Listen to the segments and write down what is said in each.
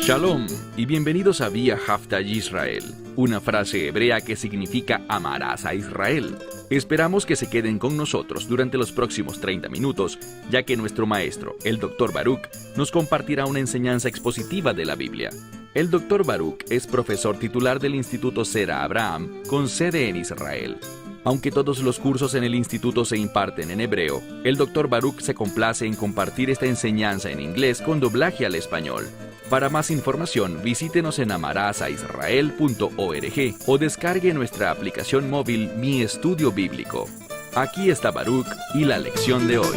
Shalom y bienvenidos a Vía Haftaj Israel, una frase hebrea que significa amarás a Israel. Esperamos que se queden con nosotros durante los próximos 30 minutos, ya que nuestro maestro, el Dr. Baruch, nos compartirá una enseñanza expositiva de la Biblia. El Dr. Baruch es profesor titular del Instituto Sera Abraham, con sede en Israel. Aunque todos los cursos en el instituto se imparten en hebreo, el Dr. Baruch se complace en compartir esta enseñanza en inglés con doblaje al español. Para más información, visítenos en amarasaisrael.org o descargue nuestra aplicación móvil Mi Estudio Bíblico. Aquí está Baruch y la lección de hoy.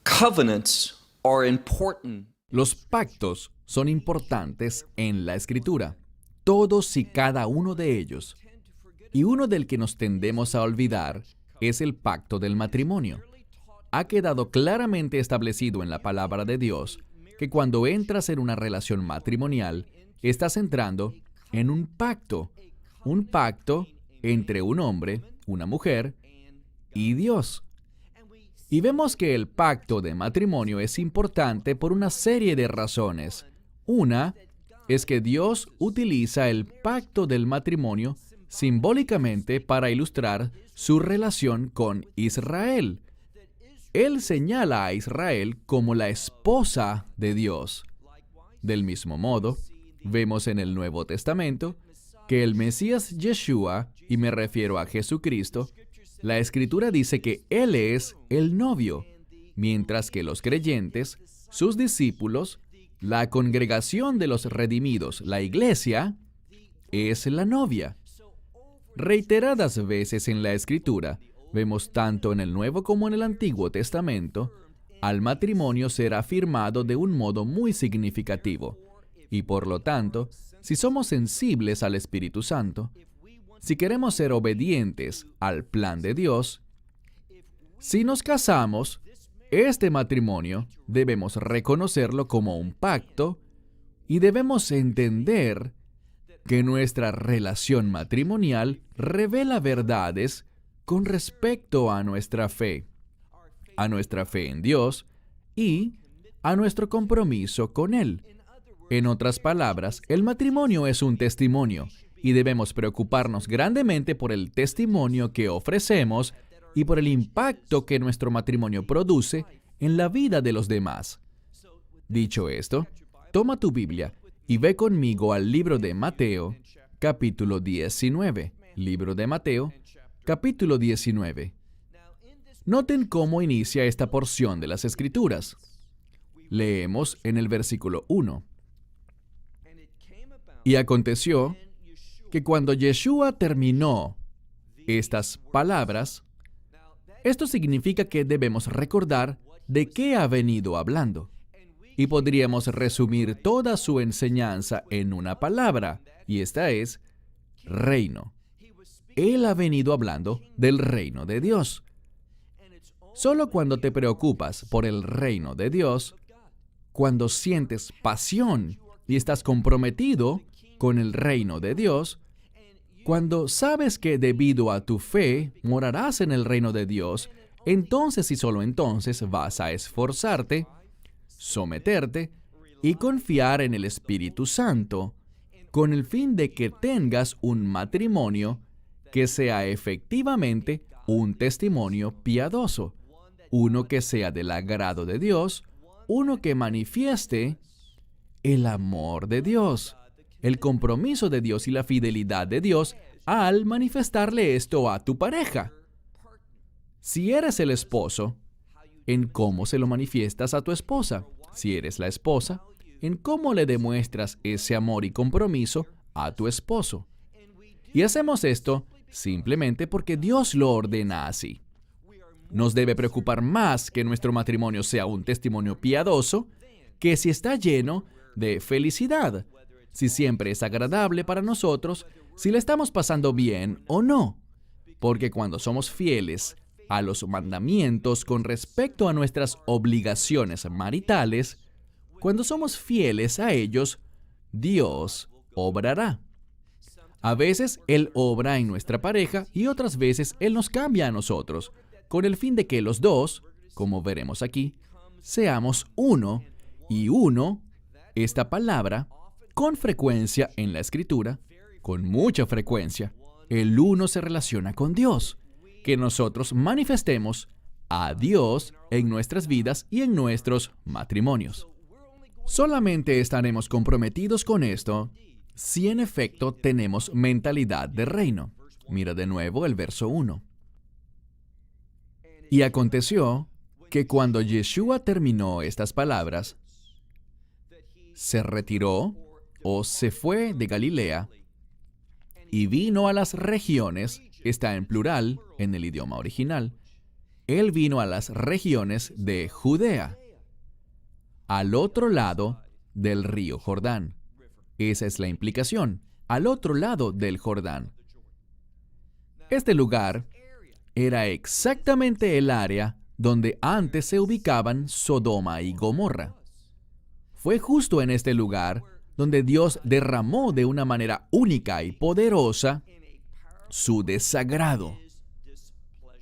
Covenants are important. Los pactos son importantes en la Escritura, todos y cada uno de ellos. Y uno del que nos tendemos a olvidar es el pacto del matrimonio. Ha quedado claramente establecido en la palabra de Dios que cuando entras en una relación matrimonial, estás entrando en un pacto entre un hombre, una mujer y Dios. Y vemos que el pacto de matrimonio es importante por una serie de razones. Una es que Dios utiliza el pacto del matrimonio simbólicamente para ilustrar su relación con Israel. Él señala a Israel como la esposa de Dios. Del mismo modo, vemos en el Nuevo Testamento que el Mesías Yeshua, y me refiero a Jesucristo, la Escritura dice que Él es el novio, mientras que los creyentes, sus discípulos, la congregación de los redimidos, la iglesia, es la novia. Reiteradas veces en la Escritura, vemos tanto en el Nuevo como en el Antiguo Testamento, al matrimonio ser afirmado de un modo muy significativo. Y por lo tanto, si somos sensibles al Espíritu Santo, si queremos ser obedientes al plan de Dios, si nos casamos, este matrimonio debemos reconocerlo como un pacto y debemos entender que nuestra relación matrimonial revela verdades con respecto a nuestra fe en Dios y a nuestro compromiso con Él. En otras palabras, el matrimonio es un testimonio y debemos preocuparnos grandemente por el testimonio que ofrecemos y por el impacto que nuestro matrimonio produce en la vida de los demás. Dicho esto, toma tu Biblia y ve conmigo al libro de Mateo, capítulo 19. Libro de Mateo, capítulo 19. Noten cómo inicia esta porción de las Escrituras. Leemos en el versículo 1. Y aconteció que cuando Yeshua terminó estas palabras, esto significa que debemos recordar de qué ha venido hablando. Y podríamos resumir toda su enseñanza en una palabra, y esta es reino. Él ha venido hablando del reino de Dios. Solo cuando te preocupas por el reino de Dios, cuando sientes pasión y estás comprometido con el reino de Dios, cuando sabes que debido a tu fe morarás en el reino de Dios, entonces y solo entonces vas a esforzarte, someterte y confiar en el Espíritu Santo, con el fin de que tengas un matrimonio que sea efectivamente un testimonio piadoso, uno que sea del agrado de Dios, uno que manifieste el amor de Dios, el compromiso de Dios y la fidelidad de Dios al manifestarle esto a tu pareja. Si eres el esposo, en cómo se lo manifiestas a tu esposa. Si eres la esposa, en cómo le demuestras ese amor y compromiso a tu esposo. Y hacemos esto simplemente porque Dios lo ordena así. Nos debe preocupar más que nuestro matrimonio sea un testimonio piadoso que si está lleno de felicidad, si siempre es agradable para nosotros, si le estamos pasando bien o no. Porque cuando somos fieles a los mandamientos con respecto a nuestras obligaciones maritales, cuando somos fieles a ellos, Dios obrará. A veces Él obra en nuestra pareja y otras veces Él nos cambia a nosotros, con el fin de que los dos, como veremos aquí, seamos uno y uno Esta palabra, con frecuencia en la Escritura, con mucha frecuencia, el uno se relaciona con Dios. Que nosotros manifestemos a Dios en nuestras vidas y en nuestros matrimonios. Solamente estaremos comprometidos con esto si en efecto tenemos mentalidad de reino. Mira de nuevo el verso 1. Y aconteció que cuando Yeshua terminó estas palabras, se retiró o se fue de Galilea y vino a las regiones, está en plural en el idioma original, él vino a las regiones de Judea, al otro lado del río Jordán. Esa es la implicación, al otro lado del Jordán. Este lugar era exactamente el área donde antes se ubicaban Sodoma y Gomorra. Fue justo en este lugar donde Dios derramó de una manera única y poderosa su desagrado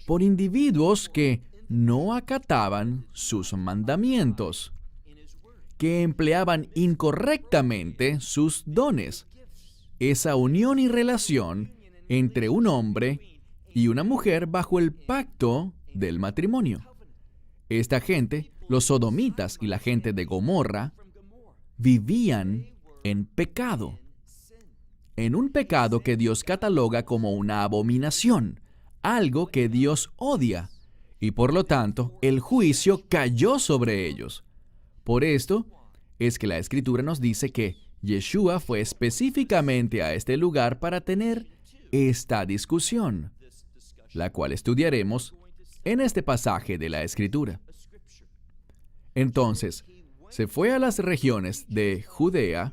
por individuos que no acataban sus mandamientos, que empleaban incorrectamente sus dones. Esa unión y relación entre un hombre y una mujer bajo el pacto del matrimonio. Esta gente, los sodomitas y la gente de Gomorra, vivían en pecado. En un pecado que Dios cataloga como una abominación, algo que Dios odia, y por lo tanto el juicio cayó sobre ellos. Por esto es que la Escritura nos dice que Yeshua fue específicamente a este lugar para tener esta discusión, la cual estudiaremos en este pasaje de la Escritura. Entonces, se fue a las regiones de Judea,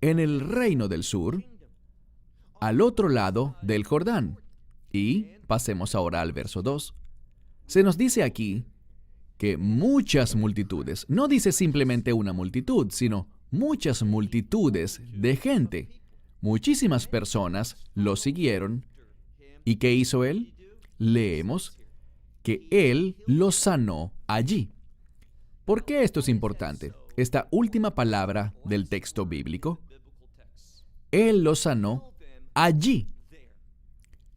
en el reino del sur, al otro lado del Jordán. Y pasemos ahora al verso 2. Se nos dice aquí que muchas multitudes, no dice simplemente una multitud, sino muchas multitudes de gente, muchísimas personas lo siguieron. ¿Y qué hizo él? Leemos que él los sanó allí. ¿Por qué esto es importante? Esta última palabra del texto bíblico, él los sanó allí,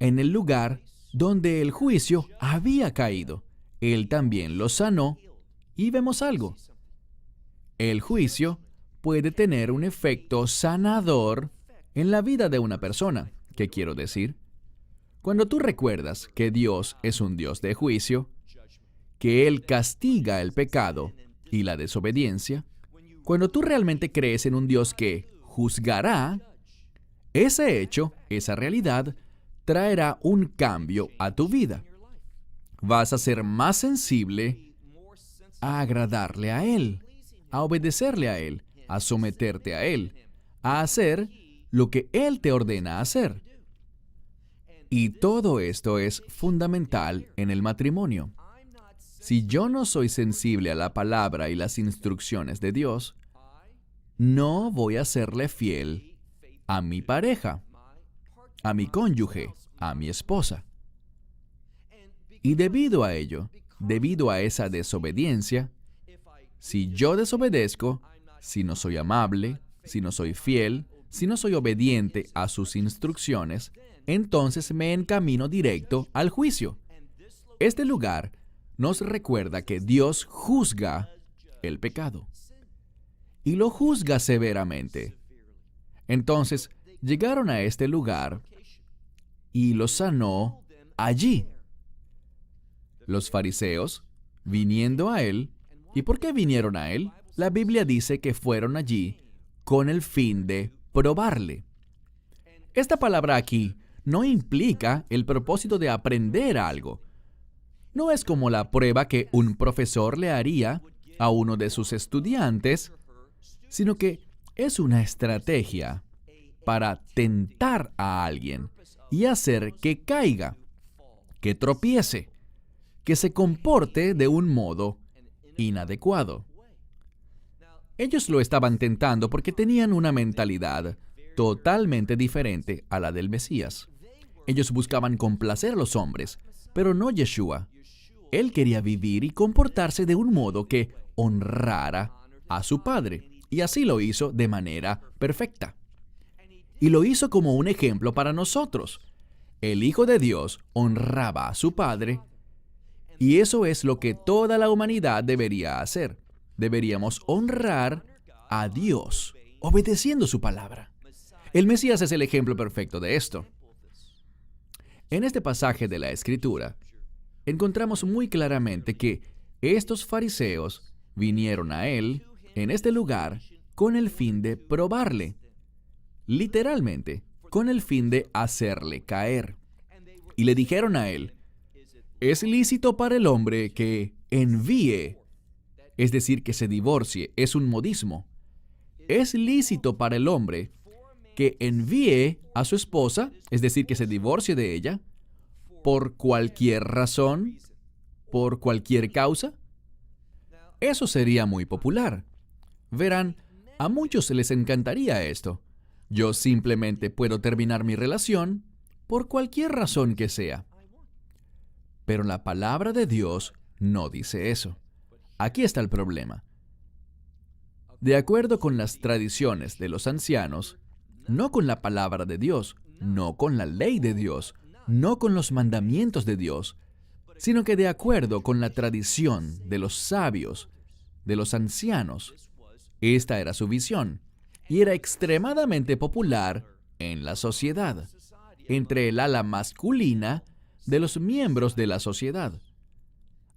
en el lugar donde el juicio había caído. Él también los sanó y vemos algo. El juicio puede tener un efecto sanador en la vida de una persona. ¿Qué quiero decir? Cuando tú recuerdas que Dios es un Dios de juicio, que Él castiga el pecado y la desobediencia, cuando tú realmente crees en un Dios que juzgará, ese hecho, esa realidad, traerá un cambio a tu vida. Vas a ser más sensible a agradarle a Él, a obedecerle a Él, a someterte a Él, a hacer lo que Él te ordena hacer. Y todo esto es fundamental en el matrimonio. Si yo no soy sensible a la palabra y las instrucciones de Dios, no voy a serle fiel a mi pareja, a mi cónyuge, a mi esposa. Y debido a ello, debido a esa desobediencia, si yo desobedezco, si no soy amable, si no soy fiel, si no soy obediente a sus instrucciones, entonces me encamino directo al juicio. Este lugar nos recuerda que Dios juzga el pecado y lo juzga severamente. Entonces, llegaron a este lugar y los sanó allí. Los fariseos, viniendo a él, ¿y por qué vinieron a él? La Biblia dice que fueron allí con el fin de probarle. Esta palabra aquí no implica el propósito de aprender algo. No es como la prueba que un profesor le haría a uno de sus estudiantes, sino que es una estrategia para tentar a alguien y hacer que caiga, que tropiece, que se comporte de un modo inadecuado. Ellos lo estaban tentando porque tenían una mentalidad totalmente diferente a la del Mesías. Ellos buscaban complacer a los hombres, pero no Yeshua. Él quería vivir y comportarse de un modo que honrara a su Padre. Y así lo hizo de manera perfecta. Y lo hizo como un ejemplo para nosotros. El Hijo de Dios honraba a su Padre, y eso es lo que toda la humanidad debería hacer. Deberíamos honrar a Dios, obedeciendo su palabra. El Mesías es el ejemplo perfecto de esto. En este pasaje de la Escritura, encontramos muy claramente que estos fariseos vinieron a él, en este lugar, con el fin de probarle. Literalmente, con el fin de hacerle caer. Y le dijeron a él, ¿es lícito para el hombre que envíe, es decir, que se divorcie? Es un modismo. ¿Es lícito para el hombre que envíe a su esposa, es decir, que se divorcie de ella, por cualquier razón, por cualquier causa? Eso sería muy popular. Verán, a muchos les encantaría esto. Yo simplemente puedo terminar mi relación por cualquier razón que sea. Pero la palabra de Dios no dice eso. Aquí está el problema. De acuerdo con las tradiciones de los ancianos, no con la palabra de Dios, no con la ley de Dios, no con los mandamientos de Dios, sino que de acuerdo con la tradición de los sabios, de los ancianos. Esta era su visión, y era extremadamente popular en la sociedad, entre el ala masculina de los miembros de la sociedad.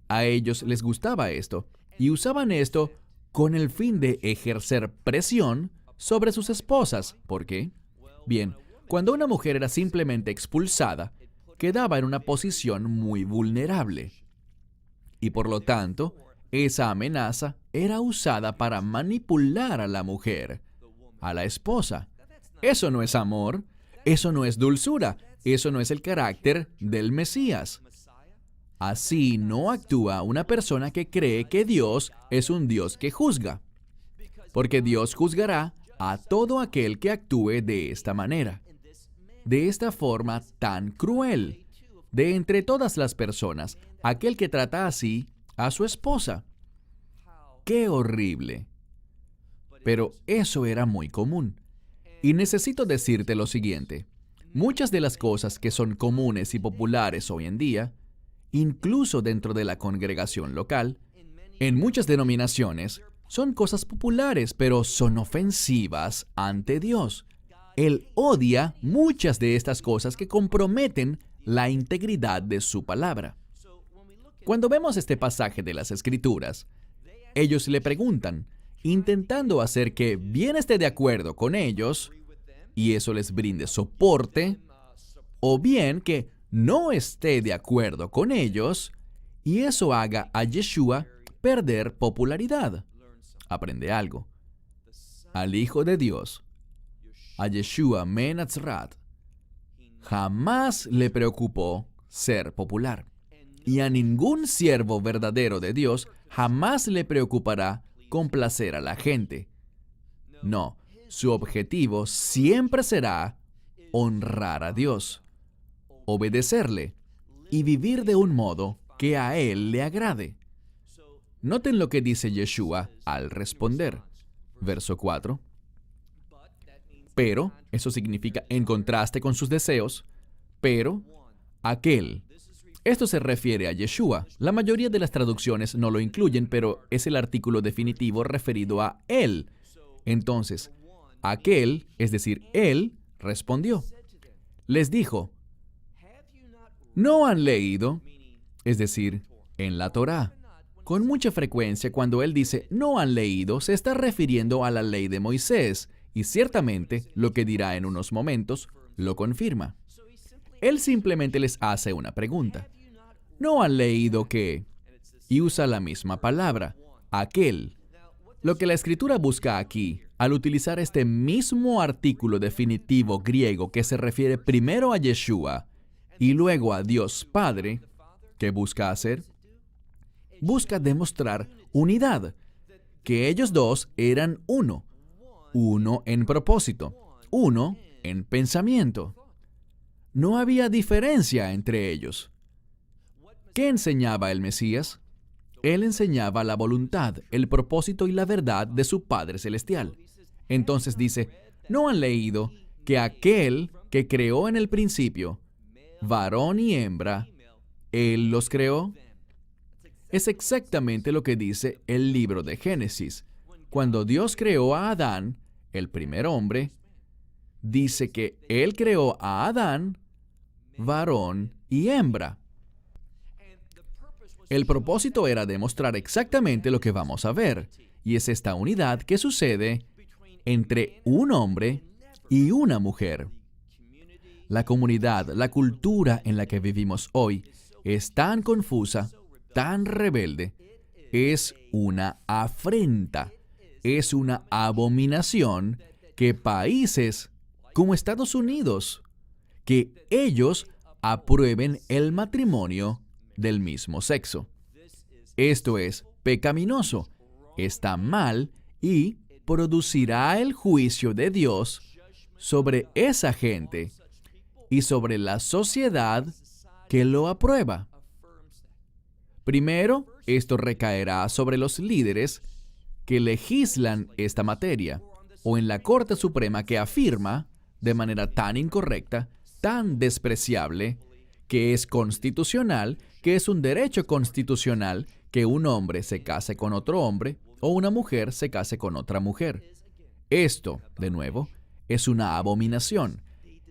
A ellos les gustaba esto, y usaban esto con el fin de ejercer presión sobre sus esposas. ¿Por qué? Bien, cuando una mujer era simplemente expulsada, quedaba en una posición muy vulnerable. Y por lo tanto, esa amenaza era usada para manipular a la mujer, a la esposa. Eso no es amor, eso no es dulzura, eso no es el carácter del Mesías. Así no actúa una persona que cree que Dios es un Dios que juzga, porque Dios juzgará a todo aquel que actúe de esta manera, de esta forma tan cruel. De entre todas las personas, aquel que trata así a su esposa. ¡Qué horrible! Pero eso era muy común. Y necesito decirte lo siguiente. Muchas de las cosas que son comunes y populares hoy en día, incluso dentro de la congregación local, en muchas denominaciones, son cosas populares, pero son ofensivas ante Dios. Él odia muchas de estas cosas que comprometen la integridad de su palabra. Cuando vemos este pasaje de las Escrituras, ellos le preguntan, intentando hacer que bien esté de acuerdo con ellos, y eso les brinde soporte, o bien que no esté de acuerdo con ellos, y eso haga a Yeshua perder popularidad. Aprende algo. Al Hijo de Dios, a Yeshua Ben Nazaret, jamás le preocupó ser popular. Y a ningún siervo verdadero de Dios jamás le preocupará complacer a la gente. No, su objetivo siempre será honrar a Dios, obedecerle y vivir de un modo que a Él le agrade. Noten lo que dice Yeshua al responder. Verso 4. Pero, eso significa en contraste con sus deseos, pero aquel. Esto se refiere a Yeshua. La mayoría de las traducciones no lo incluyen, pero es el artículo definitivo referido a él. Entonces, aquel, es decir, él, respondió. Les dijo, ¿no han leído? Es decir, en la Torá. Con mucha frecuencia, cuando él dice no han leído, se está refiriendo a la ley de Moisés, y ciertamente lo que dirá en unos momentos lo confirma. Él simplemente les hace una pregunta. ¿No han leído que? Y usa la misma palabra, aquel. Lo que la Escritura busca aquí, al utilizar este mismo artículo definitivo griego que se refiere primero a Yeshua y luego a Dios Padre, ¿qué busca hacer? Busca demostrar unidad, que ellos dos eran uno en propósito, uno en pensamiento. No había diferencia entre ellos. ¿Qué enseñaba el Mesías? Él enseñaba la voluntad, el propósito y la verdad de su Padre Celestial. Entonces dice, ¿no han leído que aquel que creó en el principio, varón y hembra, Él los creó? Es exactamente lo que dice el libro de Génesis. Cuando Dios creó a Adán, el primer hombre, dice que Él creó a Adán, varón y hembra. El propósito era demostrar exactamente lo que vamos a ver, y es esta unidad que sucede entre un hombre y una mujer. La comunidad, la cultura en la que vivimos hoy es tan confusa, tan rebelde, es una afrenta, es una abominación que países como Estados Unidos, que ellos aprueben el matrimonio del mismo sexo. Esto es pecaminoso, está mal y producirá el juicio de Dios sobre esa gente y sobre la sociedad que lo aprueba. Primero, esto recaerá sobre los líderes que legislan esta materia, o en la Corte Suprema que afirma, de manera tan incorrecta, tan despreciable, que es constitucional, que es un derecho constitucional que un hombre se case con otro hombre o una mujer se case con otra mujer. Esto, de nuevo, es una abominación.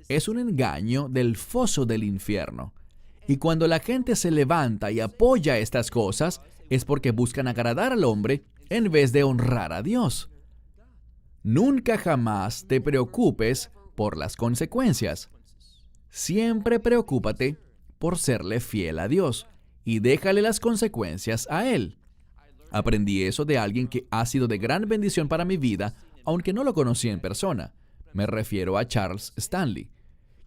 Es un engaño del foso del infierno. Y cuando la gente se levanta y apoya estas cosas, es porque buscan agradar al hombre en vez de honrar a Dios. Nunca jamás te preocupes por las consecuencias. Siempre preocúpate por serle fiel a Dios y déjale las consecuencias a Él. Aprendí eso de alguien que ha sido de gran bendición para mi vida, aunque no lo conocí en persona. Me refiero a Charles Stanley,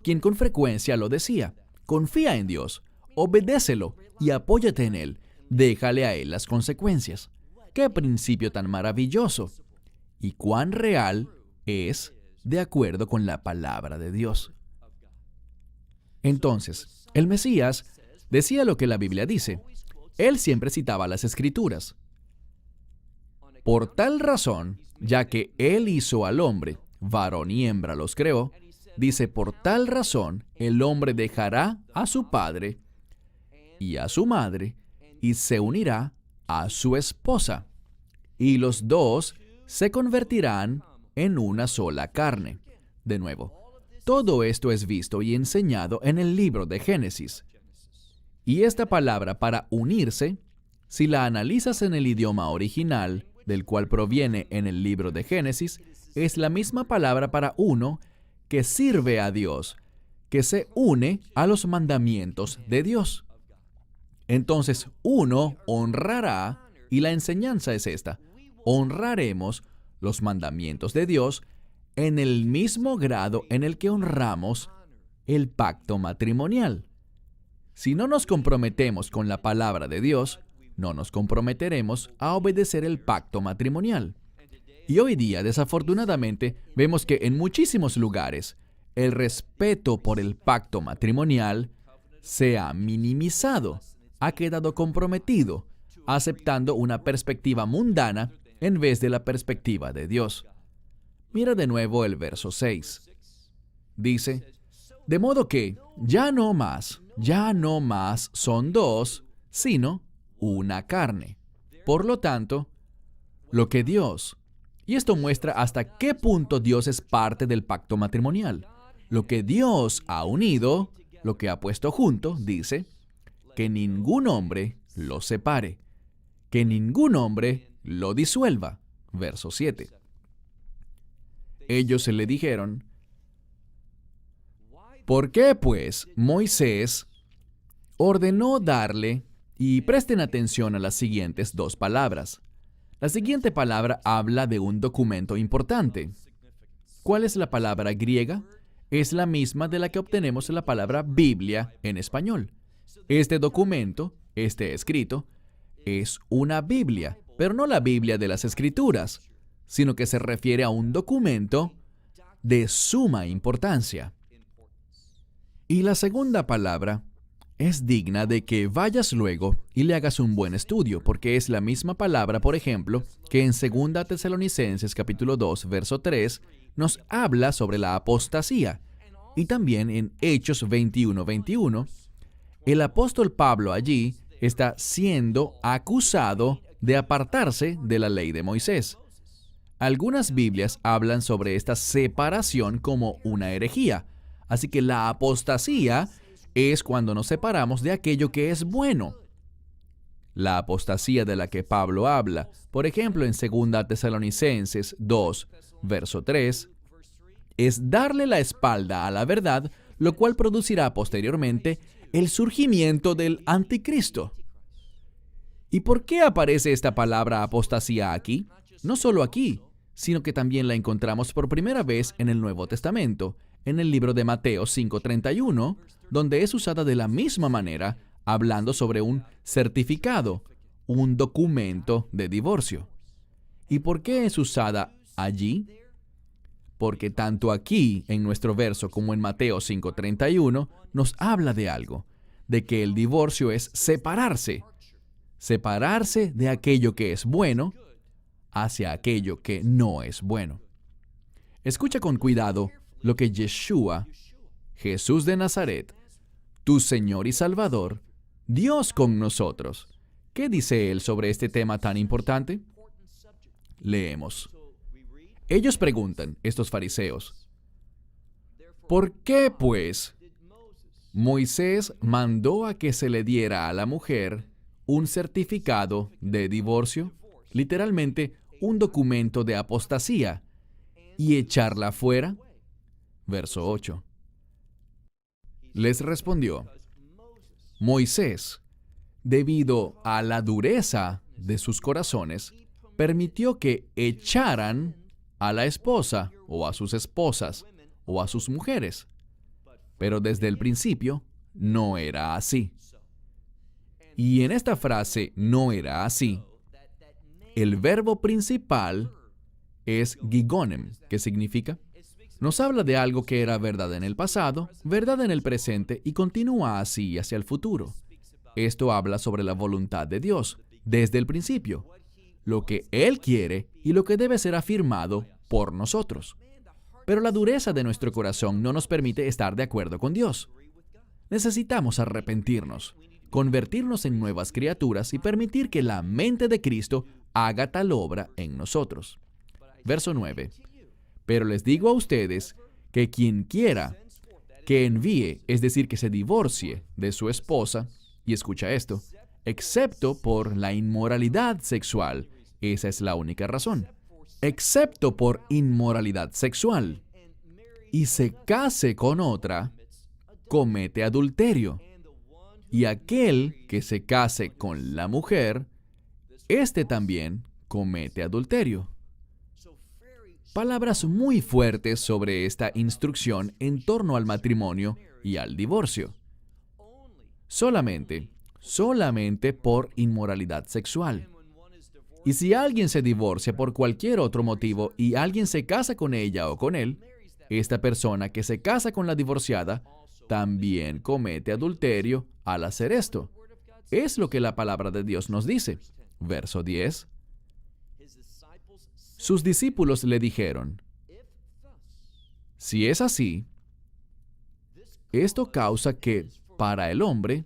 quien con frecuencia lo decía: confía en Dios, obedécelo y apóyate en Él. Déjale a Él las consecuencias. ¡Qué principio tan maravilloso! Y cuán real es de acuerdo con la palabra de Dios. Entonces, el Mesías decía lo que la Biblia dice. Él siempre citaba las Escrituras. Por tal razón, ya que Él hizo al hombre, varón y hembra los creó, dice, por tal razón, el hombre dejará a su padre y a su madre, y se unirá a su esposa, y los dos se convertirán en una sola carne. De nuevo, todo esto es visto y enseñado en el libro de Génesis. Y esta palabra para unirse, si la analizas en el idioma original, del cual proviene en el libro de Génesis, es la misma palabra para uno que sirve a Dios, que se une a los mandamientos de Dios. Entonces, uno honrará, y la enseñanza es esta: honraremos los mandamientos de Dios en el mismo grado en el que honramos el pacto matrimonial. Si no nos comprometemos con la palabra de Dios, no nos comprometeremos a obedecer el pacto matrimonial. Y hoy día, desafortunadamente, vemos que en muchísimos lugares el respeto por el pacto matrimonial se ha minimizado, ha quedado comprometido, aceptando una perspectiva mundana en vez de la perspectiva de Dios. Mira de nuevo el verso 6. Dice, de modo que ya no más son dos, sino una carne. Por lo tanto, lo que Dios, y esto muestra hasta qué punto Dios es parte del pacto matrimonial. Lo que Dios ha unido, lo que ha puesto junto, dice, que ningún hombre lo separe, que ningún hombre lo disuelva. Verso 7. Ellos le dijeron, ¿por qué pues Moisés ordenó darle? Y presten atención a las siguientes dos palabras. La siguiente palabra habla de un documento importante. ¿Cuál es la palabra griega? Es la misma de la que obtenemos la palabra Biblia en español. Este documento, este escrito, es una Biblia, pero no la Biblia de las Escrituras, sino que se refiere a un documento de suma importancia. Y la segunda palabra es digna de que vayas luego y le hagas un buen estudio, porque es la misma palabra, por ejemplo, que en 2 Tesalonicenses capítulo 2, verso 3, nos habla sobre la apostasía. Y también en Hechos 21:21, el apóstol Pablo allí está siendo acusado de apartarse de la ley de Moisés. Algunas Biblias hablan sobre esta separación como una herejía. Así que la apostasía es cuando nos separamos de aquello que es bueno. La apostasía de la que Pablo habla, por ejemplo en 2 Tesalonicenses 2, verso 3, es darle la espalda a la verdad, lo cual producirá posteriormente el surgimiento del anticristo. ¿Y por qué aparece esta palabra apostasía aquí? No solo aquí, sino que también la encontramos por primera vez en el Nuevo Testamento, en el libro de Mateo 5:31, donde es usada de la misma manera, hablando sobre un certificado, un documento de divorcio. ¿Y por qué es usada allí? Porque tanto aquí, en nuestro verso, como en Mateo 5:31, nos habla de algo, de que el divorcio es separarse de aquello que es bueno hacia aquello que no es bueno. Escucha con cuidado lo que Yeshua, Jesús de Nazaret, tu Señor y Salvador, Dios con nosotros. ¿Qué dice Él sobre este tema tan importante? Leemos. Ellos preguntan, estos fariseos, ¿por qué, pues, Moisés mandó a que se le diera a la mujer un certificado de divorcio, literalmente un documento de apostasía, y echarla fuera? Verso 8. Les respondió, Moisés, debido a la dureza de sus corazones, permitió que echaran a la esposa, o a sus esposas, o a sus mujeres. Pero desde el principio no era así. Y en esta frase, no era así, el verbo principal es gigonem, que significa, nos habla de algo que era verdad en el pasado, verdad en el presente y continúa así hacia el futuro. Esto habla sobre la voluntad de Dios, desde el principio, lo que Él quiere y lo que debe ser afirmado por nosotros. Pero la dureza de nuestro corazón no nos permite estar de acuerdo con Dios. Necesitamos arrepentirnos, convertirnos en nuevas criaturas y permitir que la mente de Cristo haga tal obra en nosotros. Verso 9. Pero les digo a ustedes que quien quiera que envíe, es decir, que se divorcie de su esposa, y escucha esto, excepto por la inmoralidad sexual, esa es la única razón, excepto por inmoralidad sexual, y se case con otra, comete adulterio. Y aquel que se case con la mujer, éste también comete adulterio. Palabras muy fuertes sobre esta instrucción en torno al matrimonio y al divorcio. Solamente por inmoralidad sexual. Y si alguien se divorcia por cualquier otro motivo y alguien se casa con ella o con él, esta persona que se casa con la divorciada también comete adulterio al hacer esto. Es lo que la palabra de Dios nos dice. Verso 10. Sus discípulos le dijeron, si es así, esto causa que, para el hombre,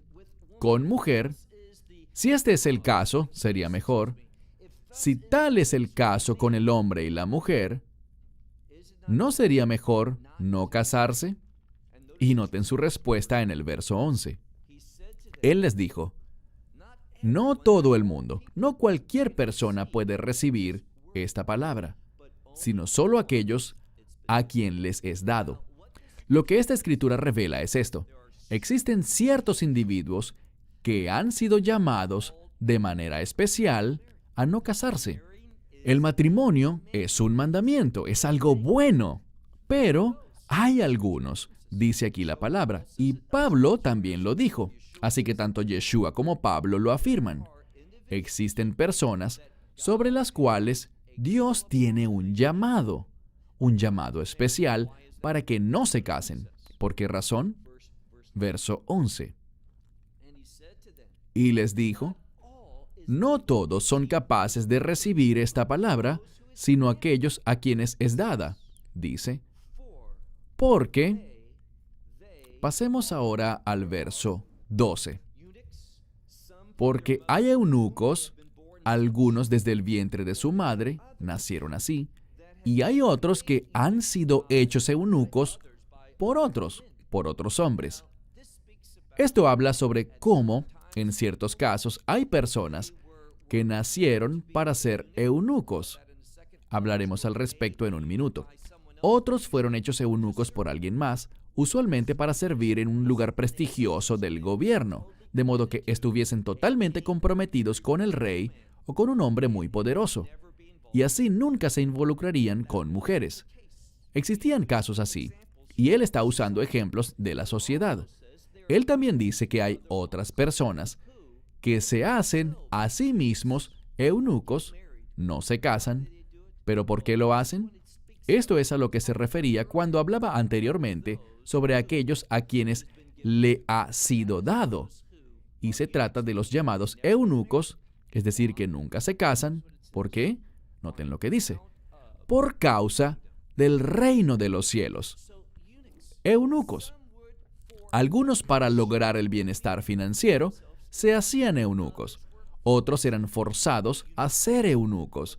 con mujer, si este es el caso, sería mejor. Si tal es el caso con el hombre y la mujer, ¿no sería mejor no casarse? Y noten su respuesta en el verso 11. Él les dijo, no todo el mundo, no cualquier persona puede recibir esta palabra, sino solo aquellos a quien les es dado. Lo que esta escritura revela es esto. Existen ciertos individuos que han sido llamados de manera especial a no casarse. El matrimonio es un mandamiento, es algo bueno, pero hay algunos, dice aquí la palabra, y Pablo también lo dijo, así que tanto Yeshua como Pablo lo afirman. Existen personas sobre las cuales Dios tiene un llamado especial para que no se casen. ¿Por qué razón? Verso 11. Y les dijo, no todos son capaces de recibir esta palabra, sino aquellos a quienes es dada, dice. Porque, pasemos ahora al verso 12. Porque hay eunucos, algunos desde el vientre de su madre, nacieron así, y hay otros que han sido hechos eunucos por otros hombres. Esto habla sobre cómo, en ciertos casos, hay personas que nacieron para ser eunucos. Hablaremos al respecto en un minuto. Otros fueron hechos eunucos por alguien más, usualmente para servir en un lugar prestigioso del gobierno, de modo que estuviesen totalmente comprometidos con el rey o con un hombre muy poderoso, y así nunca se involucrarían con mujeres. Existían casos así, y él está usando ejemplos de la sociedad. Él también dice que hay otras personas que se hacen a sí mismos eunucos, no se casan. ¿Pero por qué lo hacen? Esto es a lo que se refería cuando hablaba anteriormente sobre aquellos a quienes le ha sido dado. Y se trata de los llamados eunucos, es decir, que nunca se casan. ¿Por qué? Noten lo que dice. Por causa del reino de los cielos. Eunucos. Algunos, para lograr el bienestar financiero, se hacían eunucos. Otros eran forzados a ser eunucos.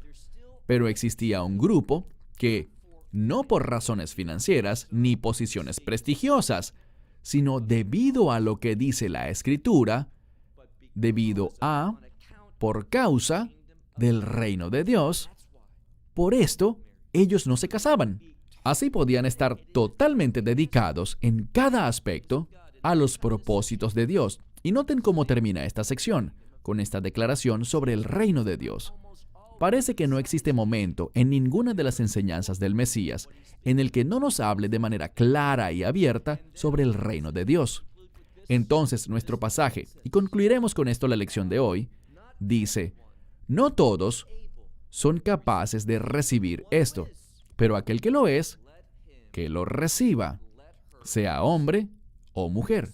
Pero existía un grupo que, no por razones financieras ni posiciones prestigiosas, sino debido a lo que dice la Escritura, por causa del reino de Dios, por esto ellos no se casaban. Así podían estar totalmente dedicados en cada aspecto a los propósitos de Dios. Y noten cómo termina esta sección, con esta declaración sobre el reino de Dios. Parece que no existe momento en ninguna de las enseñanzas del Mesías en el que no nos hable de manera clara y abierta sobre el reino de Dios. Entonces, nuestro pasaje, y concluiremos con esto la lección de hoy, dice, no todos son capaces de recibir esto, pero aquel que lo es, que lo reciba, sea hombre o mujer.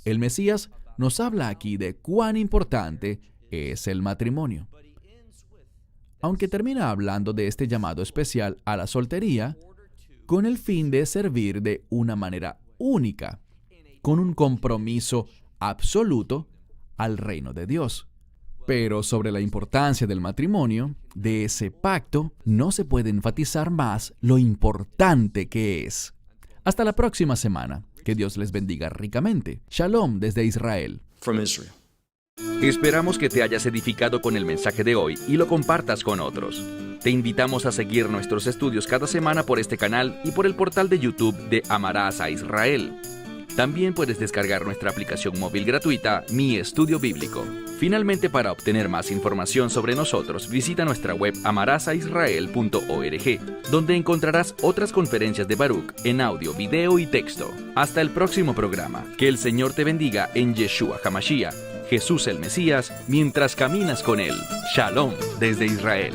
El Mesías nos habla aquí de cuán importante es el matrimonio. Aunque termina hablando de este llamado especial a la soltería, con el fin de servir de una manera única, con un compromiso absoluto al reino de Dios. Pero sobre la importancia del matrimonio, de ese pacto, no se puede enfatizar más lo importante que es. Hasta la próxima semana. Que Dios les bendiga ricamente. Shalom desde Israel. From Israel. Esperamos que te hayas edificado con el mensaje de hoy y lo compartas con otros. Te invitamos a seguir nuestros estudios cada semana por este canal y por el portal de YouTube de Amarás a Israel. También puedes descargar nuestra aplicación móvil gratuita, Mi Estudio Bíblico. Finalmente, para obtener más información sobre nosotros, visita nuestra web amarasaisrael.org, donde encontrarás otras conferencias de Baruch en audio, video y texto. Hasta el próximo programa. Que el Señor te bendiga en Yeshua HaMashiach, Jesús el Mesías, mientras caminas con Él. Shalom desde Israel.